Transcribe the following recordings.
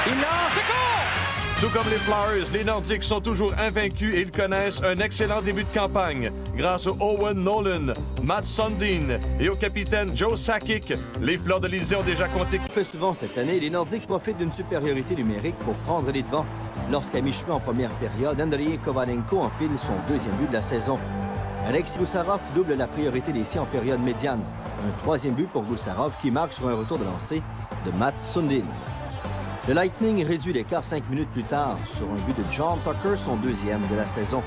Il lance, c'est goal! Tout comme les Flyers, les Nordiques sont toujours invaincus et ils connaissent un excellent début de campagne. Grâce à Owen Nolan, Matt Sundin et au capitaine Joe Sakic, les Fleurs de l'Élysée ont déjà compté. Fait souvent cette année, les Nordiques profitent d'une supériorité numérique pour prendre les devants. Lorsqu'à mi-chemin en première période, Andrei Kovalenko enfile son deuxième but de la saison. Alexis Goussarov double la priorité des siens en période médiane. Un troisième but pour Goussarov qui marque sur un retour de lancer de Matt Sundin. Le Lightning réduit l'écart 5 minutes plus tard sur un but de John Tucker, son deuxième de la saison.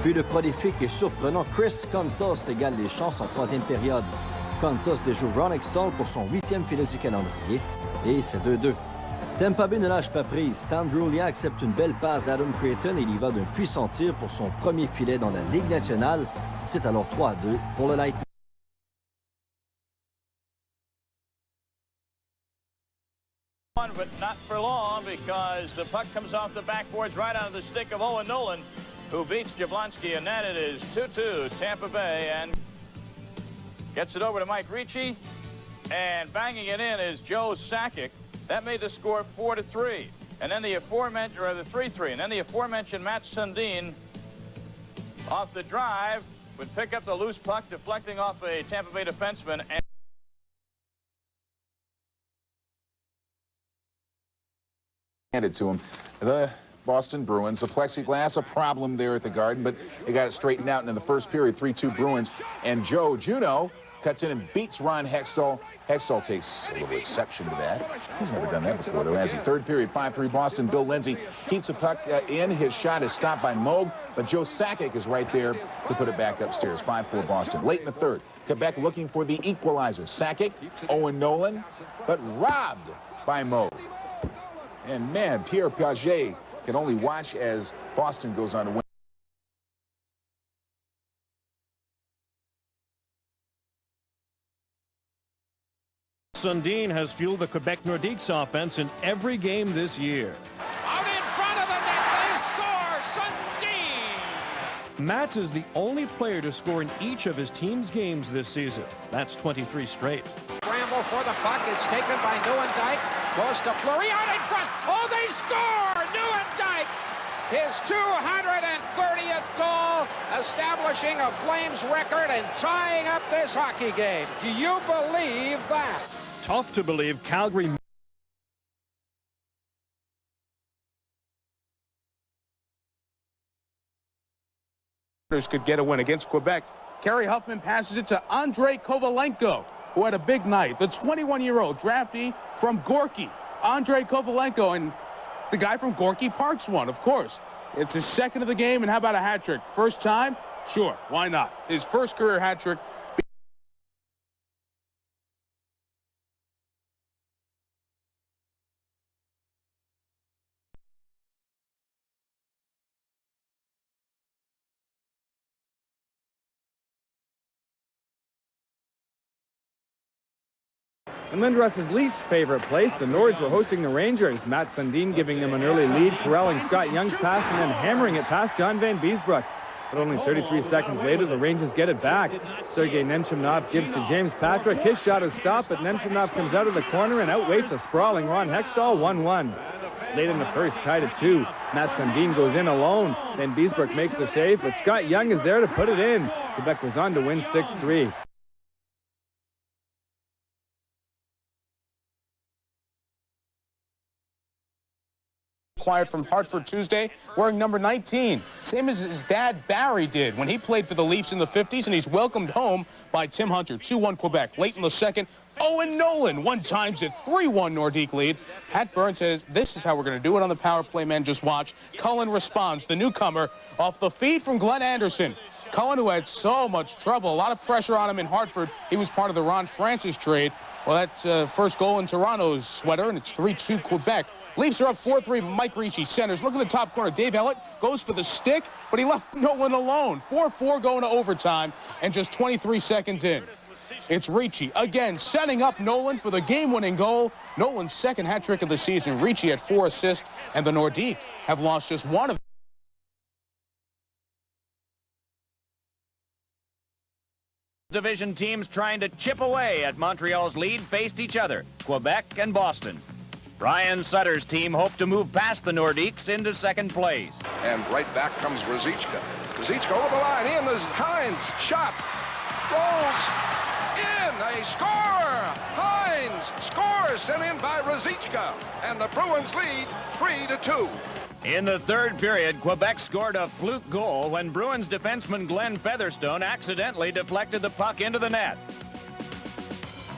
Puis le prolifique et surprenant Chris Kontos égale les chances en troisième période. Kontos déjoue Ron Hextall pour son 8e filet du calendrier et c'est 2-2. Tampa Bay ne lâche pas prise. Stan Drulia accepte une belle passe d'Adam Creighton et il y va d'un puissant tir pour son premier filet dans la Ligue nationale. C'est alors 3-2 pour le Lightning. But not for long because the puck comes off the backboards right onto the stick of Owen Nolan, who beats Jablonski, and then it is 2-2 Tampa Bay, and gets it over to Mike Ricci, and banging it in is Joe Sakic. That made the score 4-3, and then the aforementioned, or the 3-3, and then the aforementioned Matt Sundin off the drive would pick up the loose puck, deflecting off a Tampa Bay defenseman. And handed to him. The Boston Bruins, the plexiglass, a problem there at the Garden, but they got it straightened out. And in the first period, 3-2 Bruins. And Joe Juneau cuts in and beats Ron Hextall. Hextall takes a little exception to that. He's never done that before, though, has he? Third period, 5-3 Boston. Bill Lindsay keeps the puck in. His shot is stopped by Moog, but Joe Sakic is right there to put it back upstairs. 5-4 Boston. Late in the third, Quebec looking for the equalizer. Sakic, Owen Nolan, but robbed by Moog. And, man, Pierre Piaget can only watch as Boston goes on to win. Sundin has fueled the Quebec Nordiques offense in every game this year. Out in front of the net, they score! Sundin! Matz is the only player to score in each of his team's games this season. That's 23 straight. Scramble for the puck. It's taken by Nieuwendyk. Close to Fleury, out in front. Oh, they score! Nieuwendyk! His 230th goal, establishing a Flames record and tying up this hockey game. Do you believe that? Tough to believe Calgary could get a win against Quebec. Kerry Huffman passes it to Andrei Kovalenko, who had a big night. The 21-year-old draftee from Gorky, Andrei Kovalenko, and the guy from Gorky Parks won, of course. It's his second of the game, and how about a hat trick? First time? Sure, why not? His first career hat trick. In Lindros's least favorite place, the Nords were hosting the Rangers. Matt Sundin giving them an early lead, corralling Scott Young's pass and then hammering it past John Van Beesbrook. But only 33 seconds later, the Rangers get it back. Sergei Nemchimov gives to James Patrick. His shot is stopped, but Nemchimov comes out of the corner and outweights a sprawling Ron Hextall, 1-1. Late in the first, tied at 2. Matt Sundin goes in alone. Van Beesbrook makes the save, but Scott Young is there to put it in. Quebec was on to win 6-3. Acquired from Hartford Tuesday, wearing number 19, same as his dad Barry did when he played for the Leafs in the 50s, and he's welcomed home by Tim Hunter. 2-1 Quebec. Late in the second, Owen Nolan one times it, 3-1 Nordique lead. Pat Byrne says, this is how we're going to do it on the power play, man. Just watch. Cullen responds, the newcomer, off the feed from Glenn Anderson. Cullen, who had so much trouble, a lot of pressure on him in Hartford. He was part of the Ron Francis trade. Well, that's first goal in Toronto's sweater, and it's 3-2 Quebec. Leafs are up 4-3. Mike Ricci centers. Look at the top corner. Dave Ellett goes for the stick, but he left Nolan alone. 4-4 going to overtime, and just 23 seconds in. It's Ricci again setting up Nolan for the game-winning goal. Nolan's second hat trick of the season. Ricci had 4 assists, and the Nordiques have lost just one of division teams trying to chip away at Montreal's lead faced each other, Quebec and Boston. Brian Sutter's team hoped to move past the Nordiques into second place. And right back comes Ruzicka. Ruzicka over the line. In is Hines. Shot. Rolls. In. A score. Hines scores. Sent in by Ruzicka. And the Bruins lead 3-2. In the third period, Quebec scored a fluke goal when Bruins defenseman Glenn Featherstone accidentally deflected the puck into the net.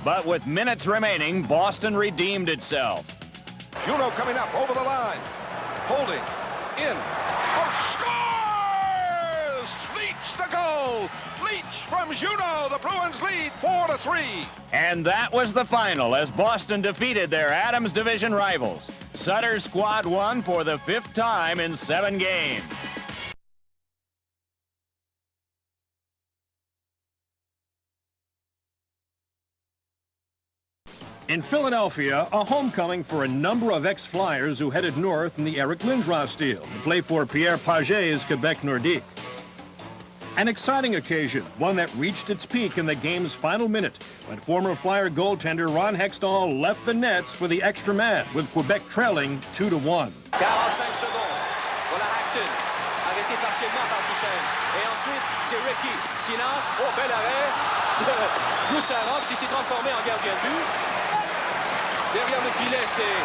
But with minutes remaining, Boston redeemed itself. Juno coming up over the line. Holding. In. Oh, scores! Leach the goal. Leach from Juno. The Bruins lead 4-3. And that was the final as Boston defeated their Adams Division rivals. Sutter's squad won for the 5th time in 7 games. In Philadelphia, a homecoming for a number of ex-Flyers who headed north in the Eric Lindros deal to play for Pierre Paget's Quebec Nordiques. An exciting occasion, one that reached its peak in the game's final minute when former Flyer goaltender Ron Hextall left the nets for the extra man, with Quebec trailing 2-1. 45 secondes. Voilà Acton, arrêté partiellement par Duchesne. Et ensuite, c'est Ricky qui lance. Oh, bel arrêt de Goussarov qui s'est transformé en gardien de but. Derrière le filet, c'est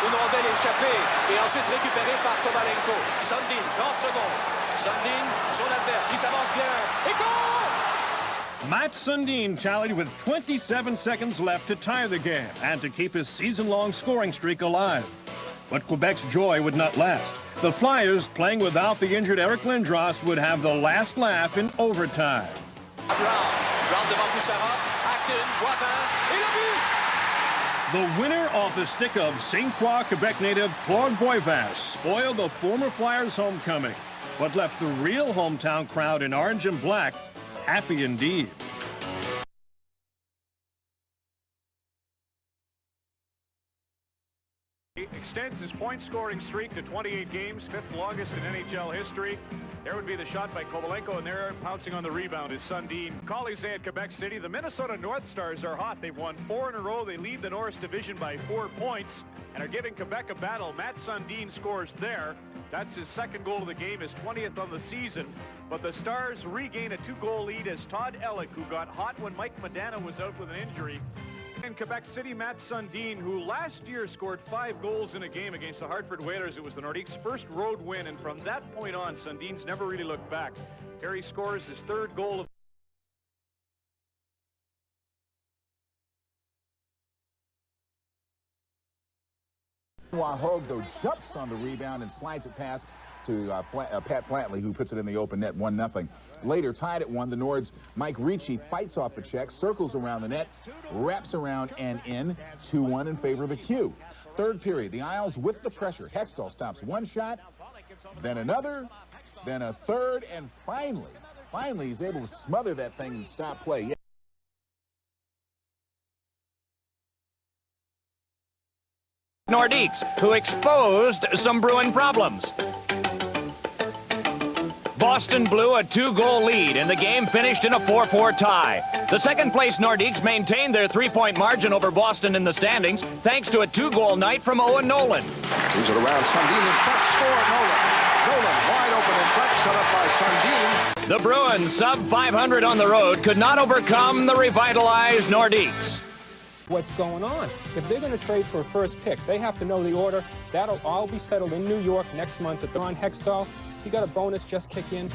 une rondelle échappée et ensuite récupérée par Kovalenko. Sundin, 30 secondes. Sundin, son adverse, il s'avance bien. Et goal! Matt Sundin tallied with 27 seconds left to tie the game and to keep his season-long scoring streak alive. But Quebec's joy would not last. The Flyers, playing without the injured Eric Lindros, would have the last laugh in overtime. Brown devant Goussarov. Acton, Boivin, et le but! The winner off the stick of St. Croix, Quebec native Claude Boivin spoiled the former Flyers' homecoming, but left the real hometown crowd in orange and black happy indeed. Extends his point-scoring streak to 28 games, 5th longest in NHL history. There would be the shot by Kovalenko, and there, pouncing on the rebound, is Sundin. Callies at Quebec City. The Minnesota North Stars are hot. They've won 4 in a row. They lead the Norris Division by 4 points and are giving Quebec a battle. Matt Sundin scores there. That's his 2nd goal of the game, his 20th on the season. But the Stars regain a 2-goal lead as Todd Ellick, who got hot when Mike Modano was out with an injury. In Quebec City, Matt Sundin, who last year scored 5 goals in a game against the Hartford Whalers. It was the Nordiques' first road win, and from that point on, Sundin's never really looked back. Here he scores his 3rd goal of Hogue, though, jumps on the rebound and slides it past to Pat Flatley, who puts it in the open net, 1-0. Later, tied at 1, the Nords' Mike Ricci fights off the check, circles around the net, wraps around and in, 2-1 in favor of the Q. Third period, the Isles with the pressure. Hextall stops one shot, then another, then a third, and finally he's able to smother that thing and stop play. Nordiques, who exposed some Bruin problems. Boston blew a 2-goal lead, and the game finished in a 4-4 tie. The second-place Nordiques maintained their 3-point margin over Boston in the standings, thanks to a 2-goal night from Owen Nolan. Moves it around. Sundin in front. Score. Nolan. Nolan wide open in front. Set up by Sundin. The Bruins, sub-500 on the road, could not overcome the revitalized Nordiques. What's going on? If they're going to trade for a first pick, they have to know the order. That'll all be settled in New York next month at the Ron Hextall. He got a bonus just kick in.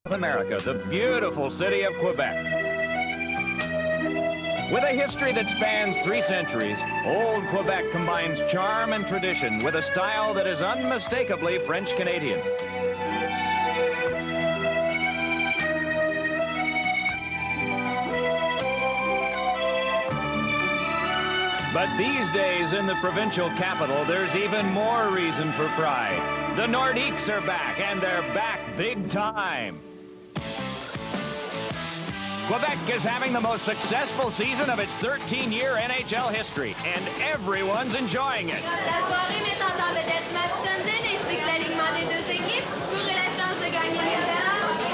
America, the beautiful city of Quebec. With a history that spans 3 centuries, old Quebec combines charm and tradition with a style that is unmistakably French-Canadian. But these days in the provincial capital, there's even more reason for pride. The Nordiques are back, and they're back big time. Quebec is having the most successful season of its 13-year NHL history, and everyone's enjoying it. La soirée mettant en vedette Matt Sundin ainsi que l'alignement des deux équipes aurait la chance de gagner 1000 $.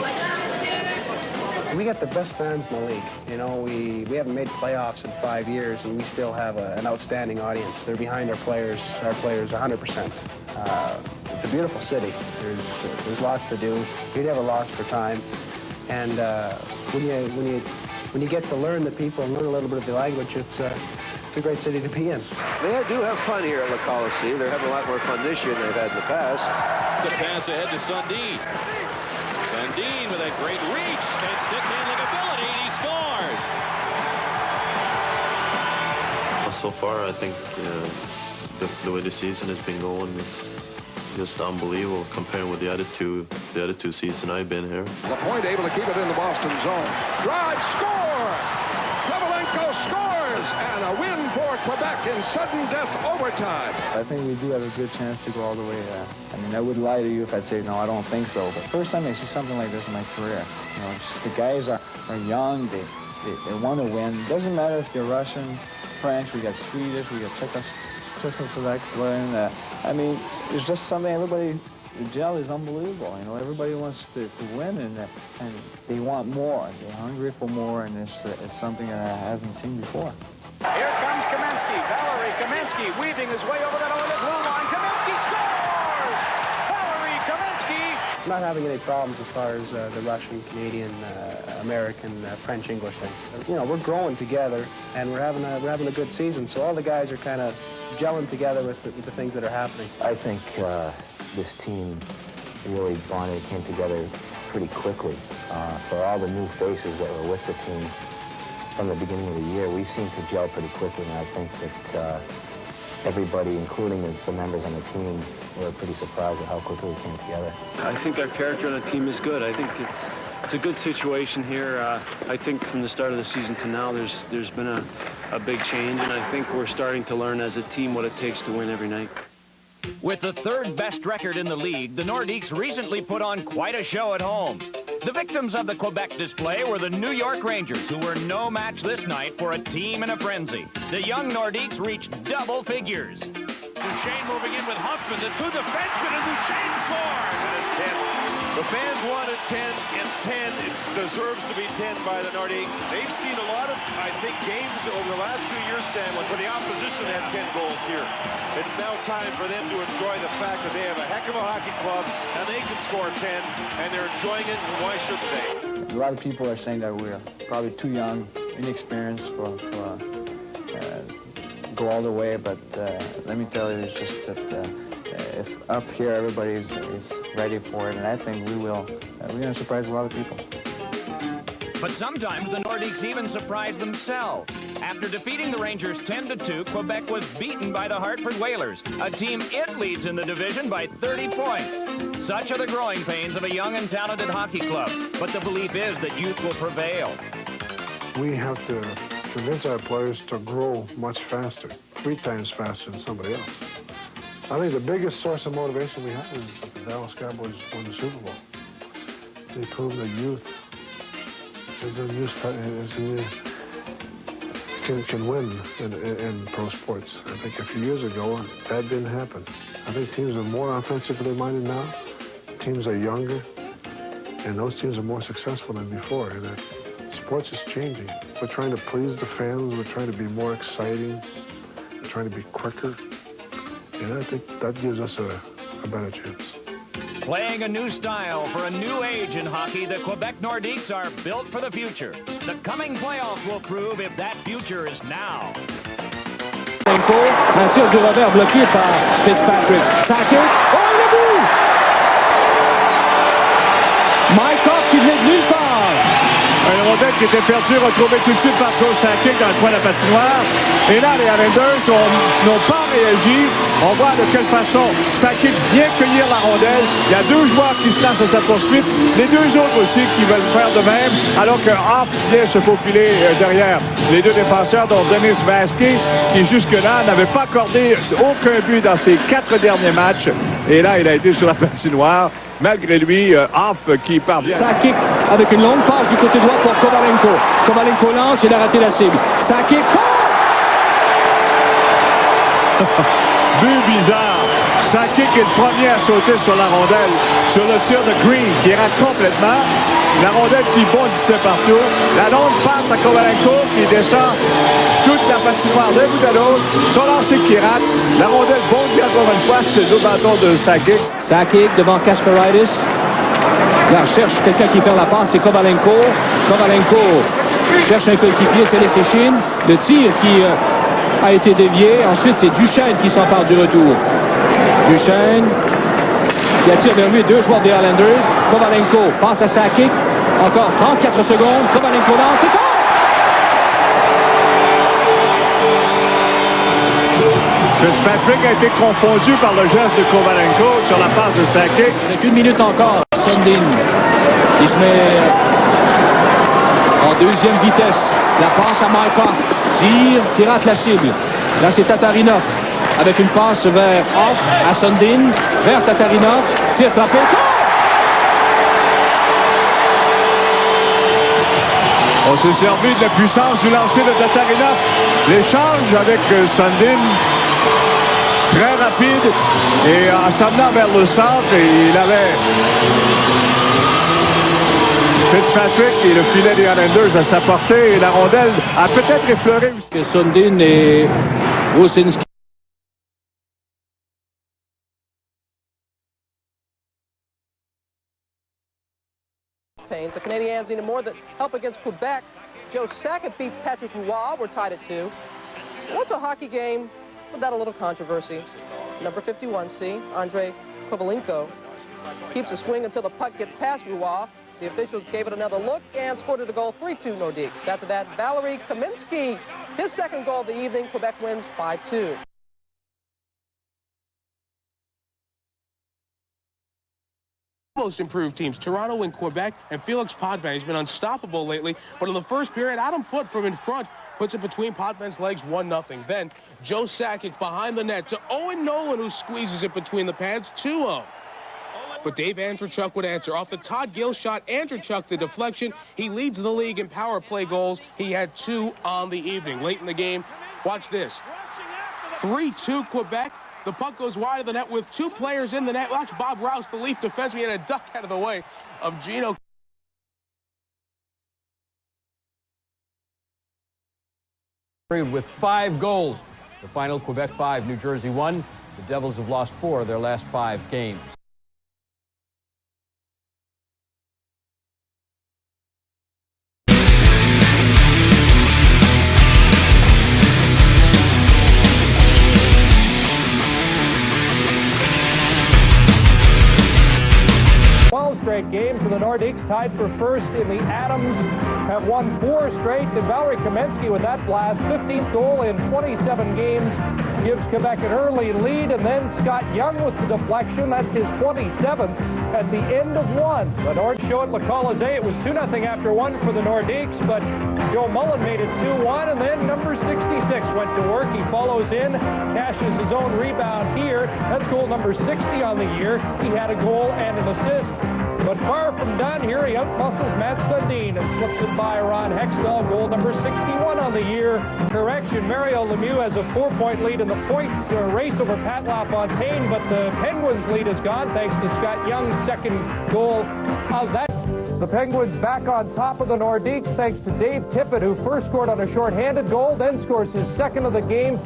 Bonjour, monsieur. We got the best fans in the league. You know, we haven't made playoffs in 5 years, and we still have an outstanding audience. They're behind our players 100%. It's a beautiful city. There's lots to do. We never lost for time. And when you get to learn the people and learn a little bit of the language, it's a great city to be in. They do have fun here at La Coliseum. They're having a lot more fun this year than they've had in the past. The pass ahead to Sundin. Sundin with a great reach and stick handling ability, and he scores. So far, I think the way the season has been going is just unbelievable comparing with the other two seasons I've been here. LaPointe able to keep it in the Boston zone. Drive, score! Kovalenko scores! And a win for Quebec in sudden death overtime. I think we do have a good chance to go all the way. I mean, I would lie to you if I'd say, no, I don't think so. But first time I see something like this in my career. You know, just the guys are young. They want to win. Doesn't matter if they're Russian, French, we got Swedish, we got Czechoslovakian. I mean, it's just something everybody, the gel is unbelievable. You know, everybody wants to win, and they want more. They're hungry for more, and it's something that I haven't seen before. Here comes Kaminsky. Valerie Kaminsky weaving his way over that early blue line. Kaminsky scores! Valerie Kaminsky! Not having any problems as far as the Russian, Canadian, American, French, English thing. You know, we're growing together, and we're having a good season. So all the guys are kind of gelling together with the things that are happening. I think this team really bonded, came together pretty quickly. For all the new faces that were with the team from the beginning of the year, we seemed to gel pretty quickly, and I think that everybody, including the members on the team, were pretty surprised at how quickly we came together. I think our character on the team is good. I think it's a good situation here. I think from the start of the season to now, there's been a big change, and I think we're starting to learn as a team what it takes to win every night. With the 3rd best record in the league, the Nordiques recently put on quite a show at home. The victims of the Quebec display were the New York Rangers, who were no match this night for a team in a frenzy. The young Nordiques reached double figures. Duchesne moving in with Huffman, the 2 defensemen, and Duchesne scores! And it's 10. The fans wanted 10. It's 10. It deserves to be 10 by the Nordiques. They've seen a lot of, I think, games over the last few years, Sam, where the opposition had 10 goals here. It's now time for them to enjoy the fact that they have a heck of a hockey club, and they can score 10, and they're enjoying it, and why shouldn't they? A lot of people are saying that we're probably too young, inexperienced for go all the way, but let me tell you, it's just that if up here everybody is ready for it, and I think we will, we're going to surprise a lot of people. But sometimes the Nordiques even surprise themselves. After defeating the Rangers 10-2, Quebec was beaten by the Hartford Whalers, a team it leads in the division by 30 points. Such are the growing pains of a young and talented hockey club, but the belief is that youth will prevail. We have to convince our players to grow much faster, 3 times faster than somebody else. I think the biggest source of motivation we have is that the Dallas Cowboys won the Super Bowl. They proved that youth can win in pro sports. I think a few years ago, that didn't happen. I think teams are more offensively minded now. Teams are younger, and those teams are more successful than before. And sports is changing. We're trying to please the fans. We're trying to be more exciting. We're trying to be quicker. And I think that gives us a better chance. Playing a new style for a new age in hockey, the Quebec Nordiques are built for the future. The coming playoffs will prove if that future is now. Un tir du revers bloqué par Fitzpatrick. Sackett. Oh, le but! Mike Hoff qui venait de nulle part. Un rondelle qui était perdue, retrouvée tout de suite par Joe Sakic dans le coin de la patinoire. Et là, les Islanders n'ont pas réagi. On voit de quelle façon Sakic vient cueillir la rondelle. Il y a deux joueurs qui se lancent à sa poursuite. Les deux autres aussi qui veulent faire de même, alors que Hoff vient se faufiler derrière les deux défenseurs, dont Denis Vaski, qui jusque-là n'avait pas accordé aucun but dans ses 4 derniers matchs. Et là, il a été sur la patinoire. Malgré lui, Hoff qui parvient. Sakic avec une longue passe du côté droit pour Kovalenko. Kovalenko lance, il a raté la cible. Sakic. But bizarre. Sakic est le premier à sauter sur la rondelle. Sur le tir de Green, qui rate complètement. La rondelle qui bondissait partout. La longue passe à Kovalenko, qui descend toute la patinoire d'un bout à l'autre. Son lancer qui rate. La rondelle bondit encore une fois. C'est le bâton de Sakic. Sakic devant Kasparaitis. Là, cherche quelqu'un qui fait la passe, c'est Kovalenko. Kovalenko cherche un coéquipier, c'est laissé Chine. Le tir qui a été dévié. Ensuite, c'est Duchesne qui s'empare du retour. Duchesne qui attire vers lui deux joueurs des Islanders. Kovalenko passe à Sakic. Encore 34 secondes. Kovalenko lance. C'est tout! Fitzpatrick a été confondu par le geste de Kovalenko sur la passe de Sakic. Avec 1 minute encore. Sundin qui se met en deuxième vitesse. La passe à Maikov. Tire, qui rate la cible. Là, c'est Tatarinov avec une passe vers Hoff à Sundin, vers Tatarinov. Tire frappé. On s'est servi de la puissance du lancer de Tatarinov. L'échange avec Sundin, très rapide et en s'amenant vers le centre, il avait Fitzpatrick et le filet des Islanders à sa portée et la rondelle a peut-être effleuré. Sundin et Wosinski. The Canadiens need more than help against Quebec. Joe Sakic beats Patrick Roy. We're tied at 2. What's a hockey game without a little controversy? Number 51C, Andrei Kovalenko, keeps the swing until the puck gets past Roy. The officials gave it another look and scored it a goal, 3-2 Nordiques. After that, Valery Kaminsky, his second goal of the evening. Quebec wins 5-2. Most improved teams, Toronto and Quebec, and Felix Potvin has been unstoppable lately. But in the first period, Adam Foote from in front puts it between Potvin's legs, 1-0. Then Joe Sakic behind the net to Owen Nolan, who squeezes it between the pads, 2-0. But Dave Andrechuk would answer. Off the Todd Gill shot, Andrechuk, the deflection. He leads the league in power play goals. He had 2 on the evening. Late in the game, watch this. 3-2 Quebec. The puck goes wide of the net with 2 players in the net. Watch Bob Rouse, the Leaf defenseman, had a duck out of the way of Gino. With 5 goals. The final, Quebec 5, New Jersey 1. The Devils have lost 4 of their last 5 games. Straight games, and the Nordiques tied for first in the Adams have won 4 straight. And Valery Kaminsky with that blast, 15th goal in 27 games, gives Quebec an early lead. And then Scott Young with the deflection. That's his 27th at the end of 1. The Nordiques show at Le Colisée. It was 2-0 after 1 for the Nordiques, but Joe Mullen made it 2-1, and then number 66 went to work. He follows in, cashes his own rebound here. That's goal number 60 on the year. He had a goal and an assist. But far from done here, he outmuscles Matt Sundin and slips it by Ron Hextall. Goal number 61 on the year. Correction, Mario Lemieux has a 4-point lead in the points race over Pat LaFontaine, but the Penguins' lead is gone thanks to Scott Young's second goal of that. The Penguins back on top of the Nordiques thanks to Dave Tippett, who first scored on a shorthanded goal, then scores his second of the game.